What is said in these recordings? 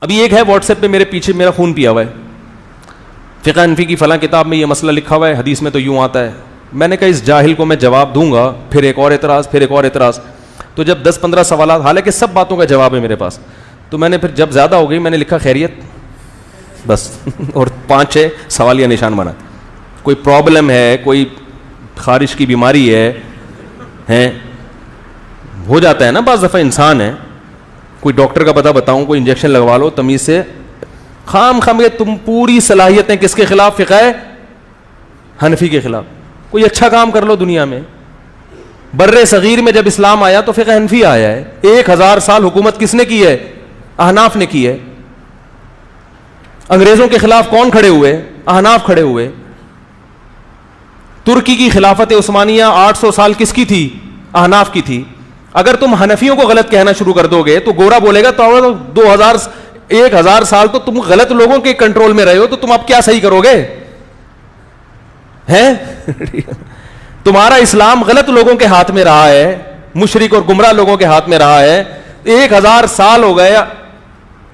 ابھی ایک ہے واٹس ایپ پہ میرے پیچھے میرا خون پیا ہوا ہے, فقہ حنفی کی فلاں کتاب میں یہ مسئلہ لکھا ہوا ہے, حدیث میں تو یوں آتا ہے. میں نے کہا اس جاہل کو میں جواب دوں گا, پھر ایک اور اعتراض, پھر ایک اور اعتراض. تو جب 10-15 سوالات, حالانکہ سب باتوں کا جواب ہے میرے پاس, تو میں نے پھر جب زیادہ ہو گئی میں نے لکھا خیریت بس, اور 5-6 سوالیہ نشان بنا. کوئی پرابلم ہے, کوئی خارش کی بیماری ہے, ہو جاتا ہے نا بعض دفعہ, انسان ہے, کوئی ڈاکٹر کا پتہ بتاؤں, کوئی انجیکشن لگوا لو تمیز سے, خام تم پوری صلاحیتیں کس کے خلاف, فقہ حنفی کے خلاف. کوئی اچھا کام کر لو دنیا میں. بر صغیر میں جب اسلام آیا تو فقہ حنفی آیا ہے. 1000 سال حکومت کس نے کی ہے؟ احناف نے کی ہے. انگریزوں کے خلاف کون کھڑے ہوئے؟ احناف کھڑے ہوئے. ترکی کی خلافت عثمانیہ 800 سال کس کی تھی؟ احناف کی تھی. اگر تم حنفیوں کو غلط کہنا شروع کر دو گے تو گورا بولے گا تو 1000 سال تو تم غلط لوگوں کے کنٹرول میں رہے ہو, تو تم اب کیا صحیح کرو گے ہیں؟ تمہارا اسلام غلط لوگوں کے ہاتھ میں رہا ہے, مشرک اور گمراہ لوگوں کے ہاتھ میں رہا ہے. 1000 سال ہو گئے,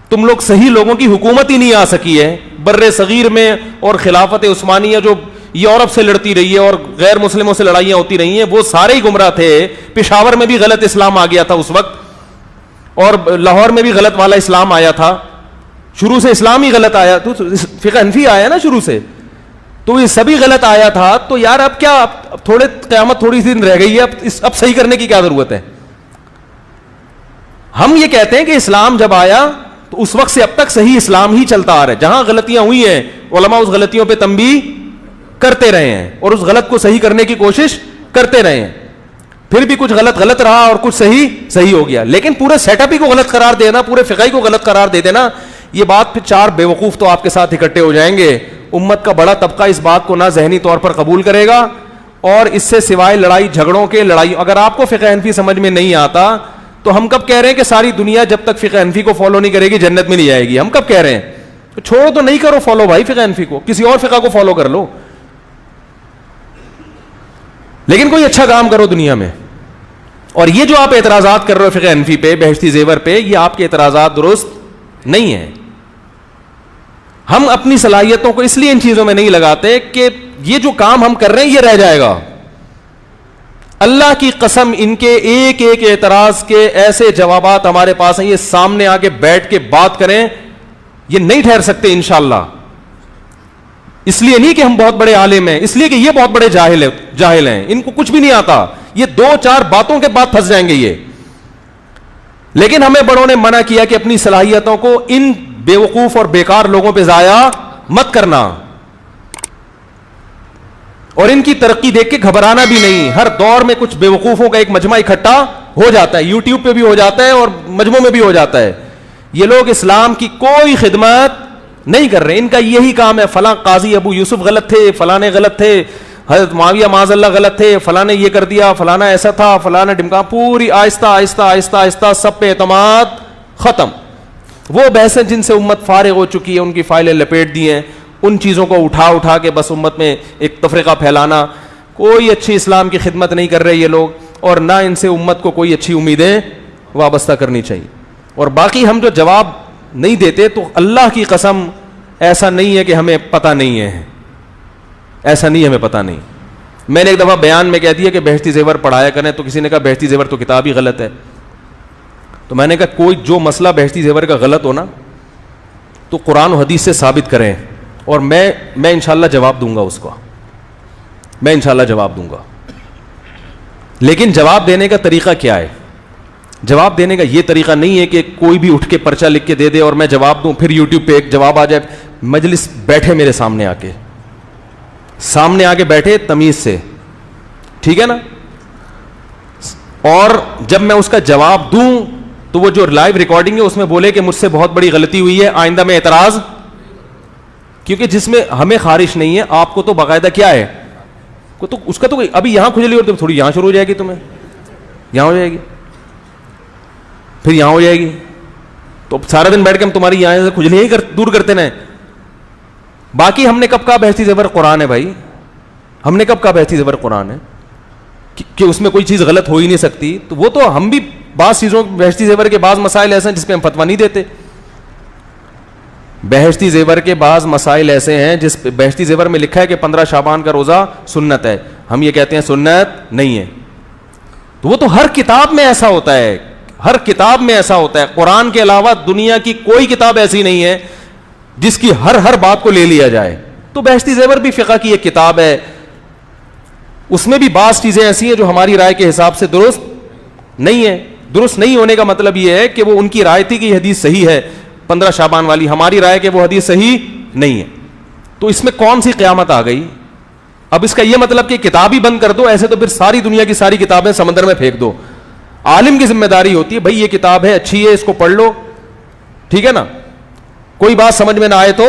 تم لوگ صحیح لوگوں کی حکومت ہی نہیں آ سکی ہے. بر صغیر میں اور خلافت عثمانیہ جو یورپ سے لڑتی رہی ہے اور غیر مسلموں سے لڑائیاں ہوتی رہی ہیں, وہ سارے ہی گمراہ تھے. پشاور میں بھی غلط اسلام آ گیا تھا اس وقت, اور لاہور میں بھی غلط والا اسلام آیا تھا. شروع سے اسلام ہی غلط آیا, تو فقہ حنفی آیا نا شروع سے, تو یہ سبھی غلط آیا تھا. تو یار اب کیا, اب تھوڑے قیامت تھوڑی سی دن رہ گئی ہے, اب صحیح کرنے کی کیا ضرورت ہے؟ ہم یہ کہتے ہیں کہ اسلام جب آیا تو اس وقت سے اب تک صحیح اسلام ہی چلتا آ رہا ہے. جہاں غلطیاں ہوئی ہیں علماء اس غلطیوں پہ تنبیہ کرتے رہے ہیں اور اس غلط کو صحیح کرنے کی کوشش کرتے رہے ہیں. پھر بھی کچھ غلط رہا اور کچھ صحیح ہو گیا. لیکن پورے سیٹ اپ ہی کو غلط قرار دینا, پورے فقہ کو غلط قرار دے دینا, یہ بات پھر 4 بیوقوف تو آپ کے ساتھ اکٹھے ہو جائیں گے. امت کا بڑا طبقہ اس بات کو نہ ذہنی طور پر قبول کرے گا, اور اس سے سوائے لڑائی جھگڑوں کے اگر آپ کو فقہ حنفی سمجھ میں نہیں آتا تو ہم کب کہہ رہے ہیں کہ ساری دنیا جب تک فقہ حنفی کو فالو نہیں کرے گی جنت میں نہیں جائے گی؟ ہم کب کہہ رہے ہیں؟ تو چھوڑو, تو نہیں کرو فالو بھائی فقہ حنفی کو, کسی اور فقہ کو فالو کر لو, لیکن کوئی اچھا کام کرو دنیا میں. اور یہ جو آپ اعتراضات کر رہے ہو فقہ حنفی پہ, بہشتی زیور پہ, یہ آپ کے اعتراضات درست نہیں ہیں. ہم اپنی صلاحیتوں کو اس لیے ان چیزوں میں نہیں لگاتے کہ یہ جو کام ہم کر رہے ہیں یہ رہ جائے گا. اللہ کی قسم ان کے ایک ایک اعتراض کے ایسے جوابات ہمارے پاس ہیں, یہ سامنے آ کے بیٹھ کے بات کریں, یہ نہیں ٹھہر سکتے انشاءاللہ. اس لیے نہیں کہ ہم بہت بڑے عالم ہیں, اس لیے کہ یہ بہت بڑے جاہل ہیں, ان کو کچھ بھی نہیں آتا. یہ 2-4 باتوں کے بعد پھنس جائیں گے یہ. لیکن ہمیں بڑوں نے منع کیا کہ اپنی صلاحیتوں کو ان بیوقوف اور بیکار لوگوں پہ ضائع مت کرنا, اور ان کی ترقی دیکھ کے گھبرانا بھی نہیں. ہر دور میں کچھ بیوقوفوں کا ایک مجمع اکٹھا ہو جاتا ہے, یوٹیوب پہ بھی ہو جاتا ہے اور مجموعوں میں بھی ہو جاتا ہے. یہ لوگ اسلام کی کوئی خدمت نہیں کر رہے, ان کا یہی کام ہے. فلاں قاضی ابو یوسف غلط تھے, فلانے غلط تھے, حضرت معاویہ معاذ اللہ غلط تھے, فلاں نے یہ کر دیا, فلانا ایسا تھا, فلانا ڈمکا. پوری آہستہ آہستہ آہستہ آہستہ سب پہ اعتماد ختم. وہ بحثیں جن سے امت فارغ ہو چکی ہے, ان کی فائلیں لپیٹ دی ہیں, ان چیزوں کو اٹھا کے بس امت میں ایک تفرقہ پھیلانا. کوئی اچھی اسلام کی خدمت نہیں کر رہے یہ لوگ, اور نہ ان سے امت کو کوئی اچھی امیدیں وابستہ کرنی چاہیے. اور باقی ہم جو جواب نہیں دیتے, تو اللہ کی قسم ایسا نہیں ہے کہ ہمیں پتہ نہیں ہے, ایسا نہیں, ہمیں پتہ نہیں. میں نے ایک دفعہ بیان میں کہہ دیا کہ بہشتی زیور پڑھایا کریں, تو کسی نے کہا بہشتی زیور تو کتاب ہی غلط ہے. تو میں نے کہا کوئی جو مسئلہ بہشتی زیور کا غلط ہو نا, تو قرآن و حدیث سے ثابت کریں, اور میں انشاءاللہ جواب دوں گا اس کو, میں انشاءاللہ جواب دوں گا. لیکن جواب دینے کا طریقہ کیا ہے؟ جواب دینے کا یہ طریقہ نہیں ہے کہ کوئی بھی اٹھ کے پرچہ لکھ کے دے دے اور میں جواب دوں, پھر یوٹیوب پہ ایک جواب آ جائے. مجلس بیٹھے میرے سامنے آ کے بیٹھے تمیز سے, ٹھیک ہے نا, اور جب میں اس کا جواب دوں تو وہ جو لائیو ریکارڈنگ ہے اس میں بولے کہ مجھ سے بہت بڑی غلطی ہوئی ہے, آئندہ میں اعتراض, کیونکہ جس میں ہمیں خارش نہیں ہے, آپ کو تو باقاعدہ کیا ہے, تو اس کا تو ابھی یہاں کھجلی اور تھوڑی یہاں شروع ہو جائے گی, تمہیں یہاں ہو جائے گی, پھر یہاں ہو جائے گی, تو سارا دن بیٹھ کے ہم تمہاری یہاں سے کھجلی ہی دور کرتے رہیں. باقی ہم نے کب کہا بہشتی زیور قرآن ہے بھائی, ہم نے کب کہا بہشتی زیور قرآن ہے کہ اس میں کوئی چیز غلط ہو ہی نہیں سکتی. تو وہ تو ہم بھی بعض چیزوں بہشتی زیور کے بعض مسائل ایسے ہیں جس پہ ہم فتویٰ نہیں دیتے. بہشتی زیور کے بعض مسائل ایسے ہیں جس پہ بہشتی زیور میں لکھا ہے کہ 15 شعبان کا روزہ سنت ہے, ہم یہ کہتے ہیں سنت نہیں ہے. تو وہ تو ہر کتاب میں ایسا ہوتا ہے, ہر کتاب میں ایسا ہوتا ہے. قرآن کے علاوہ دنیا کی کوئی کتاب ایسی نہیں ہے جس کی ہر بات کو لے لیا جائے. تو بہشتی زیور بھی فقہ کی ایک کتاب ہے, اس میں بھی بعض چیزیں ایسی ہیں جو ہماری رائے کے حساب سے درست نہیں ہے. درست نہیں ہونے کا مطلب یہ ہے کہ وہ ان کی رائے تھی کہ یہ حدیث صحیح ہے 15 شعبان والی, ہماری رائے کہ وہ حدیث صحیح نہیں ہے. تو اس میں کون سی قیامت آ گئی؟ اب اس کا یہ مطلب کہ کتاب ہی بند کر دو, ایسے تو پھر ساری دنیا کی ساری کتابیں سمندر میں پھینک دو. عالم کی ذمہ داری ہوتی ہے بھائی یہ کتاب ہے, اچھی ہے, اس کو پڑھ لو, ٹھیک ہے نا, کوئی بات سمجھ میں نہ آئے تو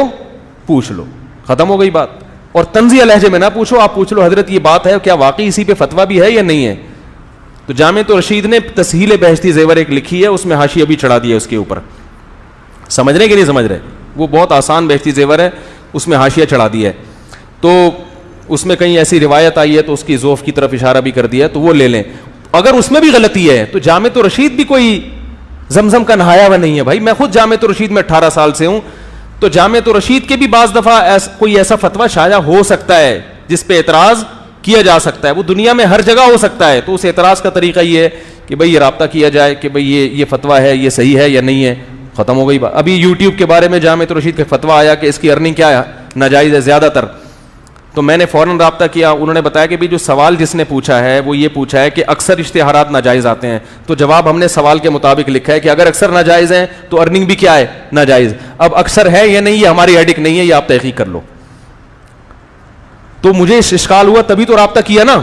پوچھ لو, ختم ہو گئی بات. اور طنزیہ لہجے میں نہ پوچھو, آپ پوچھ لو حضرت یہ بات ہے, کیا واقعی اسی پہ فتویٰ بھی ہے یا نہیں ہے. تو جامعۃ الرشید نے تسہیل بہشتی زیور ایک لکھی ہے, اس میں حاشیہ بھی چڑھا دیا اس کے اوپر. سمجھ رہے کہ نہیں سمجھ رہے؟ وہ بہت آسان بہشتی زیور ہے, اس میں حاشیہ چڑھا دیا ہے. تو اس میں کہیں ایسی روایت آئی ہے تو اس کی ذوف کی طرف اشارہ بھی کر دیا ہے, تو وہ لے لیں. اگر اس میں بھی غلطی ہے تو جامعۃ الرشید بھی کوئی زمزم کا نہایا ہوا نہیں ہے بھائی. میں خود جامعۃ الرشید میں 18 سال سے ہوں, تو جامعۃ الرشید کے بھی بعض دفعہ کوئی ایسا فتویٰ شائع ہو سکتا ہے جس پہ اعتراض کیا جا سکتا ہے. وہ دنیا میں ہر جگہ ہو سکتا ہے. تو اس اعتراض کا طریقہ یہ ہے کہ بھئی یہ رابطہ کیا جائے کہ بھئی یہ فتویٰ ہے, یہ صحیح ہے یا نہیں ہے, ختم ہو گئی بات. ابھی یوٹیوب کے بارے میں جامعۃ الرشید کا فتویٰ آیا کہ اس کی ارننگ کیا ہے, ناجائز ہے زیادہ تر. تو میں نے فوراً رابطہ کیا, انہوں نے بتایا کہ بھی جو سوال جس نے پوچھا ہے وہ یہ پوچھا ہے کہ اکثر اشتہارات ناجائز آتے ہیں. تو جواب ہم نے سوال کے مطابق لکھا ہے کہ اگر اکثر ناجائز ہیں تو ارننگ بھی کیا ہے, ناجائز. اب اکثر ہے یا نہیں یہ ہماری ہیڈک نہیں ہے, یہ آپ تحقیق کر لو. تو مجھے اشکال ہوا تبھی تو رابطہ کیا نا.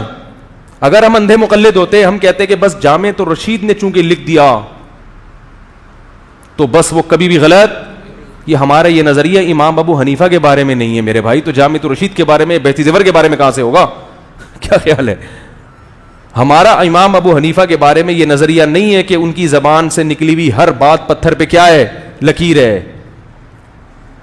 اگر ہم اندھے مقلد ہوتے, ہم کہتے کہ بس جامعۃ الرشید نے چونکہ لکھ دیا تو بس وہ کبھی بھی غلط. یہ ہمارا یہ نظریہ امام ابو حنیفہ کے بارے میں نہیں ہے میرے بھائی. تو جامعۃ الرشید کے بارے میں, بہشتی زیور کے بارے میں کہاں سے ہوگا؟ کیا خیال ہے؟ ہمارا امام ابو حنیفہ کے بارے میں یہ نظریہ نہیں ہے کہ ان کی زبان سے نکلی ہوئی ہر بات پتھر پہ کیا ہے, لکیر ہے.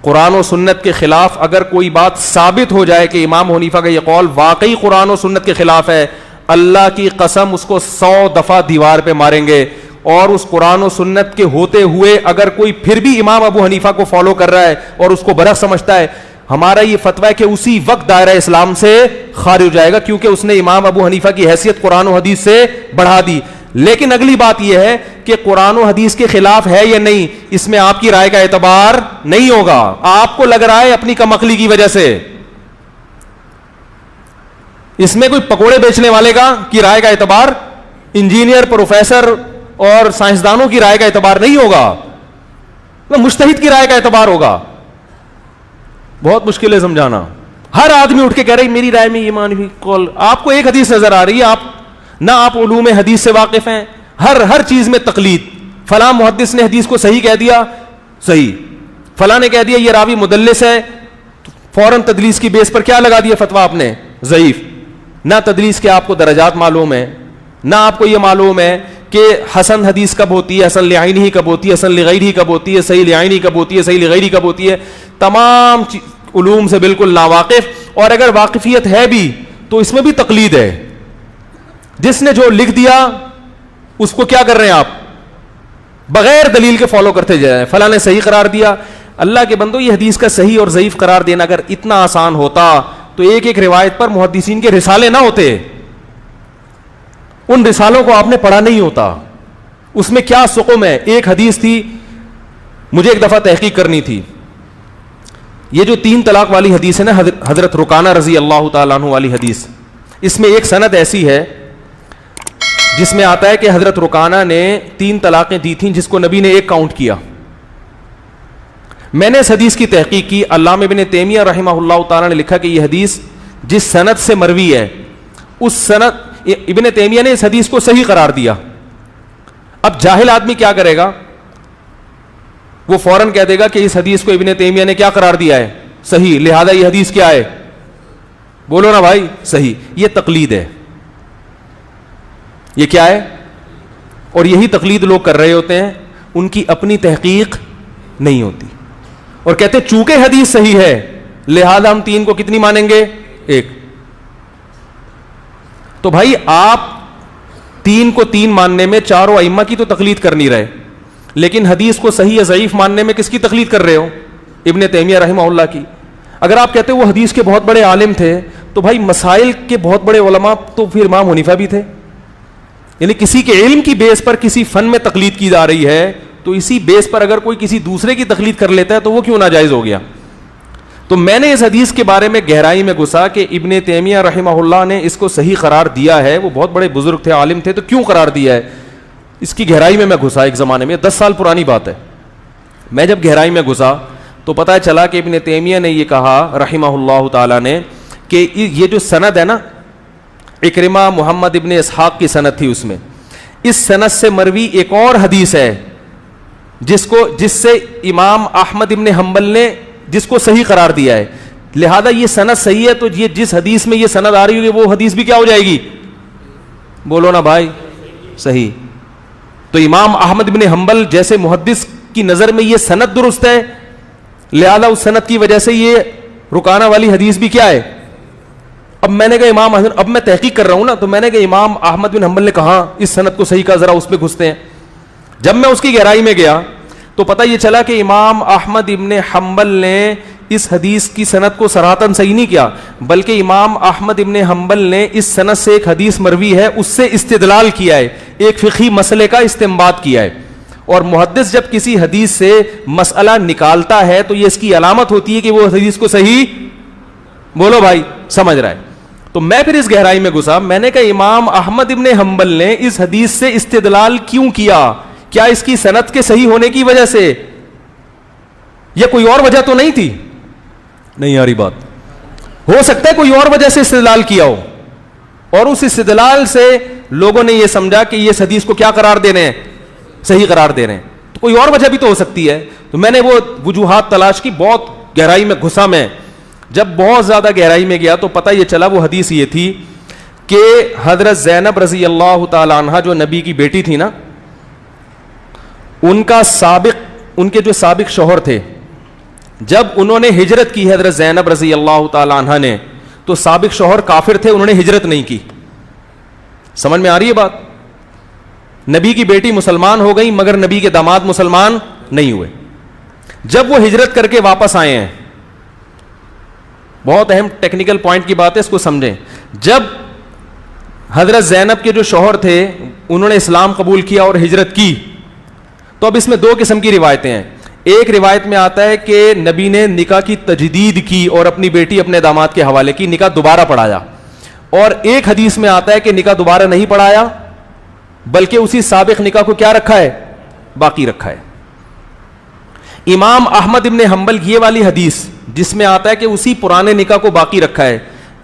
قرآن و سنت کے خلاف اگر کوئی بات ثابت ہو جائے کہ امام حنیفہ کا یہ قول واقعی قرآن و سنت کے خلاف ہے, اللہ کی قسم اس کو 100 دفعہ دیوار پہ ماریں گے. اور اس قرآن و سنت کے ہوتے ہوئے اگر کوئی پھر بھی امام ابو حنیفہ کو فالو کر رہا ہے اور اس کو برحق سمجھتا ہے, ہمارا یہ فتویٰ ہے کہ اسی وقت دائرہ اسلام سے خارج ہو جائے گا, کیونکہ اس نے امام ابو حنیفہ کی حیثیت قرآن و حدیث سے بڑھا دی. لیکن اگلی بات یہ ہے کہ قرآن و حدیث کے خلاف ہے یا نہیں, اس میں آپ کی رائے کا اعتبار نہیں ہوگا. آپ کو لگ رہا ہے اپنی کم عقلی کی وجہ سے, اس میں کوئی پکوڑے بیچنے والے کی رائے کا اعتبار, انجینئر, پروفیسر اور سائنسدانوں کی رائے کا اعتبار نہیں ہوگا, مجتہد کی رائے کا اعتبار ہوگا. بہت مشکل ہے سمجھانا. ہر آدمی اٹھ کے کہہ رہا ہے میری رائے میں یہ معنی قول. آپ کو ایک حدیث نظر آ رہی ہے, نہ آپ علوم حدیث سے واقف ہیں, ہر چیز میں تقلید. فلاں محدث نے حدیث کو صحیح کہہ دیا, صحیح. فلاں نے کہہ دیا یہ راوی مدلس ہے, فوراً تدلیس کی بیس پر کیا لگا دیا فتویٰ آپ نے, ضعیف. نہ تدلیس کے آپ کو درجات معلوم ہے, نہ آپ کو یہ معلوم ہے کہ حسن حدیث کب ہوتی ہے, حسن لعینہ کب ہوتی ہے, حسن لغیرہ کب ہوتی ہے, صحیح لعینہ کب ہوتی ہے, صحیح لغیرہ کب ہوتی ہے. تمام علوم سے بالکل ناواقف. اور اگر واقفیت ہے بھی تو اس میں بھی تقلید ہے. جس نے جو لکھ دیا اس کو کیا کر رہے ہیں آپ, بغیر دلیل کے فالو کرتے جا رہے ہیں. فلاں نے صحیح قرار دیا. اللہ کے بندو, یہ حدیث کا صحیح اور ضعیف قرار دینا اگر اتنا آسان ہوتا تو ایک ایک روایت پر محدثین کے رسالے نہ ہوتے. ان رسالوں کو آپ نے پڑھا نہیں ہوتا. اس میں کیا سقم ہے. ایک حدیث تھی, مجھے ایک دفعہ تحقیق کرنی تھی. یہ جو 3 طلاق والی حدیث ہے نا, حضرت رکانہ رضی اللہ تعالیٰ عنہ والی حدیث, اس میں ایک سند ایسی ہے جس میں آتا ہے کہ حضرت رکانہ نے 3 طلاقیں دی تھیں جس کو نبی نے 1 کاؤنٹ کیا. میں نے اس حدیث کی تحقیق کی. علامہ ابن تیمیہ رحمہ اللہ تعالیٰ نے لکھا کہ یہ حدیث جس سند سے مروی ہے اس سند, ابن تیمیہ نے اس حدیث کو صحیح قرار دیا. اب جاہل آدمی کیا کرے گا, وہ فوراً کہہ دے گا کہ اس حدیث کو ابن تیمیہ نے کیا قرار دیا ہے, صحیح, لہذا یہ حدیث کیا ہے, بولو نا بھائی, صحیح. یہ تقلید ہے. یہ کیا ہے؟ اور یہی تقلید لوگ کر رہے ہوتے ہیں, ان کی اپنی تحقیق نہیں ہوتی, اور کہتے ہیں چونکہ حدیث صحیح ہے لہذا ہم 3 کو کتنی مانیں گے, 1. تو بھائی آپ 3 کو 3 ماننے میں چاروں ائمہ کی تو تقلید کر نہیں رہے, لیکن حدیث کو صحیح یا ضعیف ماننے میں کس کی تقلید کر رہے ہو, ابن تیمیہ رحمہ اللہ کی. اگر آپ کہتے وہ حدیث کے بہت بڑے عالم تھے تو بھائی مسائل کے بہت بڑے علماء تو پھر امام حنیفہ بھی تھے. یعنی کسی کے علم کی بیس پر کسی فن میں تقلید کی جا رہی ہے تو اسی بیس پر اگر کوئی کسی دوسرے کی تقلید کر لیتا ہے تو وہ کیوں ناجائز ہو گیا. تو میں نے اس حدیث کے بارے میں گہرائی میں گھسا کہ ابن تیمیہ رحمہ اللہ نے اس کو صحیح قرار دیا ہے. وہ بہت بڑے بزرگ تھے, عالم تھے, تو کیوں قرار دیا ہے, اس کی گہرائی میں گھسا. ایک زمانے میں 10 سال پرانی بات ہے. میں جب گہرائی میں گھسا تو پتہ چلا کہ ابن تیمیہ نے یہ کہا رحمہ اللہ تعالیٰ نے کہ یہ جو سند ہے نا, اکرمہ محمد ابن اسحاق کی سند تھی, اس میں اس سند سے مروی ایک اور حدیث ہے جس سے امام احمد ابن حنبل نے جس کو صحیح قرار دیا ہے. لہذا یہ سند صحیح ہے تو یہ جس حدیث میں یہ سند آ رہی ہوگی وہ حدیث بھی کیا ہو جائے گی, بولو نا بھائی, صحیح. تو امام احمد بن حنبل جیسے محدث کی نظر میں یہ سند درست ہے, لہذا اس سند کی وجہ سے یہ رکانہ والی حدیث بھی کیا ہے. اب میں نے کہا اب میں تحقیق کر رہا ہوں نا, تو میں نے کہا امام احمد بن حنبل نے کہا اس سند کو صحیح کہا, ذرا اس پہ گھستے ہیں. جب میں اس کی گہرائی میں گیا تو پتہ یہ چلا کہ امام احمد ابن حنبل نے اس حدیث کی سند کو صراحتاً صحیح نہیں کیا, بلکہ امام احمد ابن حنبل نے اس سند سے ایک حدیث مروی ہے اس سے استدلال کیا ہے, ایک فقہی مسئلے کا استنباط کیا ہے. اور محدث جب کسی حدیث سے مسئلہ نکالتا ہے تو یہ اس کی علامت ہوتی ہے کہ وہ حدیث کو صحیح, بولو بھائی, سمجھ رہا ہے. تو میں پھر اس گہرائی میں گھسا, میں نے کہا امام احمد ابن حنبل نے اس حدیث سے استدلال کیوں کیا, کیا اس کی سند کے صحیح ہونے کی وجہ سے, یا کوئی اور وجہ تو نہیں تھی. نہیں آ رہی بات, ہو سکتا ہے کوئی اور وجہ سے استدلال کیا ہو اور اس استدلال سے لوگوں نے یہ سمجھا کہ یہ حدیث کو کیا قرار دے رہے ہیں, صحیح قرار دے رہے ہیں. تو کوئی اور وجہ بھی تو ہو سکتی ہے. تو میں نے وہ وجوہات تلاش کی, بہت گہرائی میں گھسا. میں جب بہت زیادہ گہرائی میں گیا تو پتہ یہ چلا وہ حدیث یہ تھی کہ حضرت زینب رضی اللہ تعالی عنہا جو نبی کی بیٹی تھی نا, ان کے جو سابق شوہر تھے, جب انہوں نے ہجرت کی حضرت زینب رضی اللہ تعالی عنہا نے, تو سابق شوہر کافر تھے, انہوں نے ہجرت نہیں کی. سمجھ میں آ رہی ہے بات. نبی کی بیٹی مسلمان ہو گئی مگر نبی کے داماد مسلمان نہیں ہوئے. جب وہ ہجرت کر کے واپس آئے ہیں, بہت اہم ٹیکنیکل پوائنٹ کی بات ہے, اس کو سمجھیں. جب حضرت زینب کے جو شوہر تھے انہوں نے اسلام قبول کیا اور ہجرت کی, تو اب اس میں 2 قسم کی روایتیں ہیں. ایک روایت میں آتا ہے کہ نبی نے نکاح کی تجدید کی اور اپنی بیٹی اپنے داماد کے حوالے کی, نکاح دوبارہ پڑھایا. اور ایک حدیث میں آتا ہے کہ نکاح دوبارہ نہیں پڑھایا بلکہ اسی سابق نکاح کو کیا رکھا ہے, باقی رکھا ہے. امام احمد ابن حنبل یہ والی حدیث جس میں آتا ہے کہ اسی پرانے نکاح کو باقی رکھا ہے,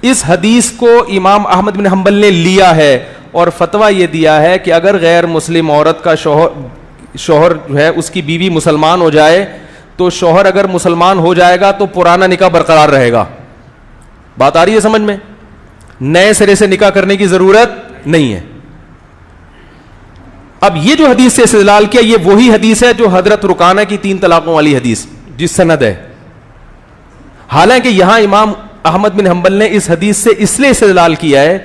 اس حدیث کو امام احمد بن حنبل نے لیا ہے اور فتویٰ یہ دیا ہے کہ اگر غیر مسلم عورت کا شوہر جو ہے اس کی بیوی مسلمان ہو جائے تو شوہر اگر مسلمان ہو جائے گا تو پرانا نکاح برقرار رہے گا. بات آ رہی ہے سمجھ میں, نئے سرے سے نکاح کرنے کی ضرورت نہیں ہے. اب یہ جو حدیث سے استدلال کیا, یہ وہی حدیث ہے جو حضرت رکانہ کی 3 طلاقوں والی حدیث جس سند ہے. حالانکہ یہاں امام احمد بن حنبل نے اس حدیث سے اس لیے استدلال کیا ہے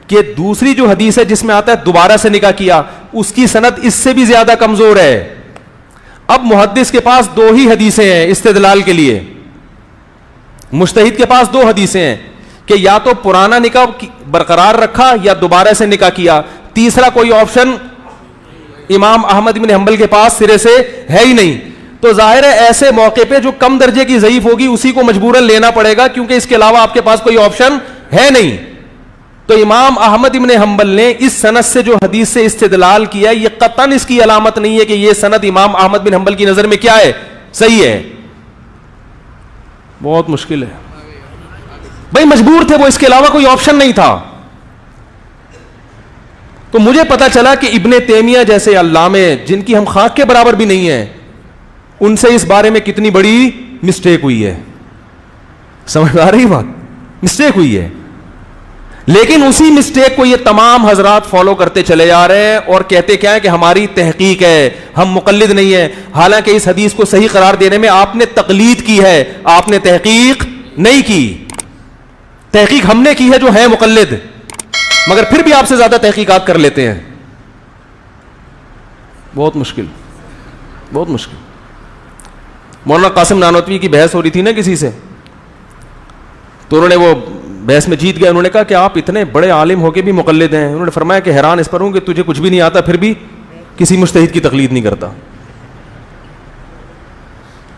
کہ دوسری جو حدیث ہے جس میں آتا ہے دوبارہ سے نکاح کیا, اس کی سند اس سے بھی زیادہ کمزور ہے. اب محدث کے پاس 2 ہی حدیثیں ہیں استدلال کے لیے, مجتہد کے پاس 2 حدیثیں ہیں کہ یا تو پرانا نکاح برقرار رکھا یا دوبارہ سے نکاح کیا, تیسرا کوئی آپشن امام احمد بن حنبل کے پاس سرے سے ہے ہی نہیں. تو ظاہر ہے ایسے موقع پہ جو کم درجے کی ضعیف ہوگی اسی کو مجبوراً لینا پڑے گا, کیونکہ اس کے علاوہ آپ کے پاس کوئی آپشن ہے نہیں. تو امام احمد ابن حنبل نے اس سند سے جو حدیث سے استدلال کیا, یہ قطعاً اس کی علامت نہیں ہے کہ یہ سند امام احمد بن حنبل کی نظر میں کیا ہے, صحیح ہے. بہت مشکل ہے بھائی, مجبور تھے وہ, اس کے علاوہ کوئی آپشن نہیں تھا. تو مجھے پتا چلا کہ ابن تیمیہ جیسے علامے جن کی ہم خاک کے برابر بھی نہیں ہیں, ان سے اس بارے میں کتنی بڑی مسٹیک ہوئی ہے. سمجھ آ رہی بات, مسٹیک ہوئی ہے. لیکن اسی مسٹیک کو یہ تمام حضرات فالو کرتے چلے جا رہے ہیں اور کہتے کیا ہے کہ ہماری تحقیق ہے, ہم مقلد نہیں ہیں. حالانکہ اس حدیث کو صحیح قرار دینے میں آپ نے تقلید کی ہے, آپ نے تحقیق نہیں کی. تحقیق ہم نے کی ہے جو ہے مقلد, مگر پھر بھی آپ سے زیادہ تحقیقات کر لیتے ہیں. بہت مشکل, بہت مشکل. مولانا قاسم نانوتوی کی بحث ہو رہی تھی نا کسی سے, تو انہوں نے وہ بحث میں جیت گئے. انہوں نے کہا کہ آپ اتنے بڑے عالم ہو کے بھی مقلد ہیں. انہوں نے فرمایا کہ حیران اس پر ہوں کہ تجھے کچھ بھی نہیں آتا پھر بھی کسی مجتہد کی تقلید نہیں کرتا.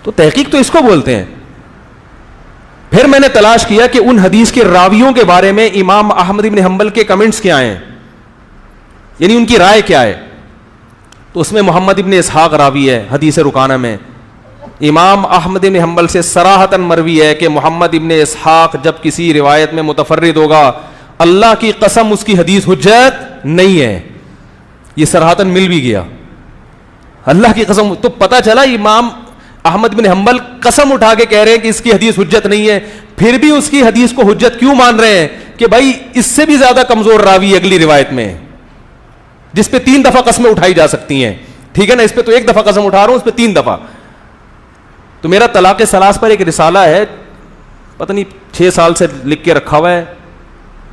تو تحقیق تو اس کو بولتے ہیں. پھر میں نے تلاش کیا کہ ان حدیث کے راویوں کے بارے میں امام احمد بن حنبل کے کمنٹس کیا ہیں, یعنی ان کی رائے کیا ہے. تو اس میں محمد ابن اسحاق راوی ہے حدیث رکانہ میں. امام احمد بن حنبل سے صراحتاً مروی ہے کہ محمد ابن اسحاق جب کسی روایت میں متفرد ہوگا, اللہ کی قسم اس کی حدیث حجت نہیں ہے. یہ صراحتاً مل بھی گیا, اللہ کی قسم. تو پتہ چلا امام احمد بن حنبل قسم اٹھا کے کہہ رہے ہیں کہ اس کی حدیث حجت نہیں ہے, پھر بھی اس کی حدیث کو حجت کیوں مان رہے ہیں کہ بھائی اس سے بھی زیادہ کمزور راوی اگلی روایت میں جس پہ 3 دفعہ قسمیں اٹھائی جا سکتی ہیں. ٹھیک ہے نا, اس پہ تو 1 دفعہ قسم اٹھا رہا ہوں, اس پہ 3 دفعہ. تو میرا طلاق ثلاث پر ایک رسالہ ہے, پتہ نہیں 6 سال سے لکھ کے رکھا ہوا ہے,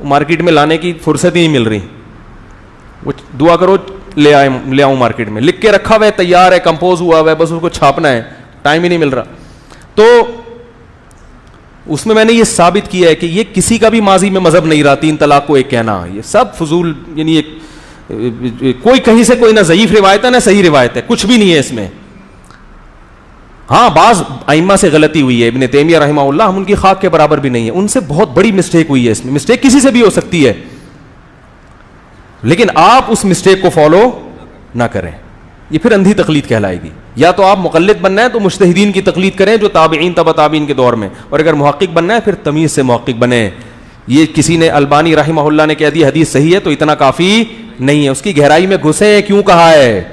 مارکیٹ میں لانے کی فرصت ہی نہیں مل رہی. وہ دعا کرو لے آؤں مارکیٹ میں, لکھ کے رکھا ہوا ہے, تیار ہے, کمپوز ہوا ہوا ہے, بس اس کو چھاپنا ہے, ٹائم ہی نہیں مل رہا. تو اس میں نے یہ ثابت کیا ہے کہ یہ کسی کا بھی ماضی میں مذہب نہیں رہا 3 طلاق کو ایک کہنا, یہ سب فضول, یعنی کوئی کہیں سے کوئی نہ ضعیف روایت ہے نہ صحیح روایت ہے, کچھ بھی نہیں ہے اس میں. ہاں بعض ائمہ سے غلطی ہوئی ہے, ابن تیمیہ رحمہ اللہ, ہم ان کی خاک کے برابر بھی نہیں ہے, ان سے بہت بڑی مسٹیک ہوئی ہے. اس میں مسٹیک کسی سے بھی ہو سکتی ہے, لیکن آپ اس مسٹیک کو فالو نہ کریں, یہ پھر اندھی تقلید کہلائے گی. یا تو آپ مقلد بننا ہے تو مجتہدین کی تقلید کریں جو تابعین تبع تابعین کے دور میں, اور اگر محقق بننا ہے پھر تمیز سے محقق بنیں. یہ کسی نے البانی رحمہ اللہ نے کہہ دی حدیث صحیح ہے تو اتنا کافی نہیں ہے, اس کی گہرائی میں گھسیں, کیوں کہا ہے,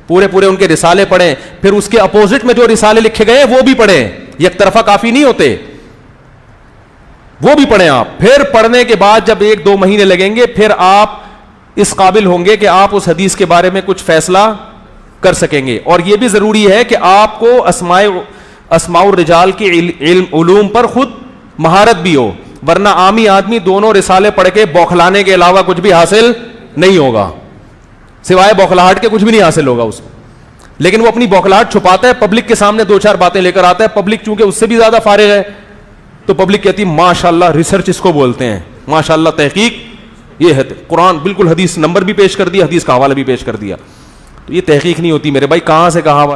پورے ان کے رسالے پڑھیں, پھر اس کے اپوزٹ میں جو رسالے لکھے گئے وہ بھی پڑھیں, یک طرفہ کافی نہیں ہوتے, وہ بھی پڑھیں آپ. پھر پڑھنے کے بعد جب 1-2 مہینے لگیں گے پھر آپ اس قابل ہوں گے کہ آپ اس حدیث کے بارے میں کچھ فیصلہ کر سکیں گے. اور یہ بھی ضروری ہے کہ آپ کو اسماء الرجال کی علوم پر خود مہارت بھی ہو, ورنہ عامی آدمی دونوں رسالے پڑھ کے بوکھلانے کے علاوہ کچھ بھی حاصل نہیں ہوگا, سوائے بوکھلاہٹ کے کچھ بھی نہیں حاصل ہوگا اس کو. لیکن وہ اپنی بوکھلاہٹ چھپاتا ہے, پبلک کے سامنے 2-4 باتیں لے کر آتا ہے, پبلک چونکہ اس سے بھی زیادہ فارغ ہے تو پبلک کہتی ہے ماشاءاللہ ریسرچ اس کو بولتے ہیں, ماشاءاللہ تحقیق, یہ ہے قرآن بالکل حدیث نمبر بھی پیش کر دیا, حدیث کا حوالہ بھی پیش کر دیا. تو یہ تحقیق نہیں ہوتی میرے بھائی, کہاں سے کہاں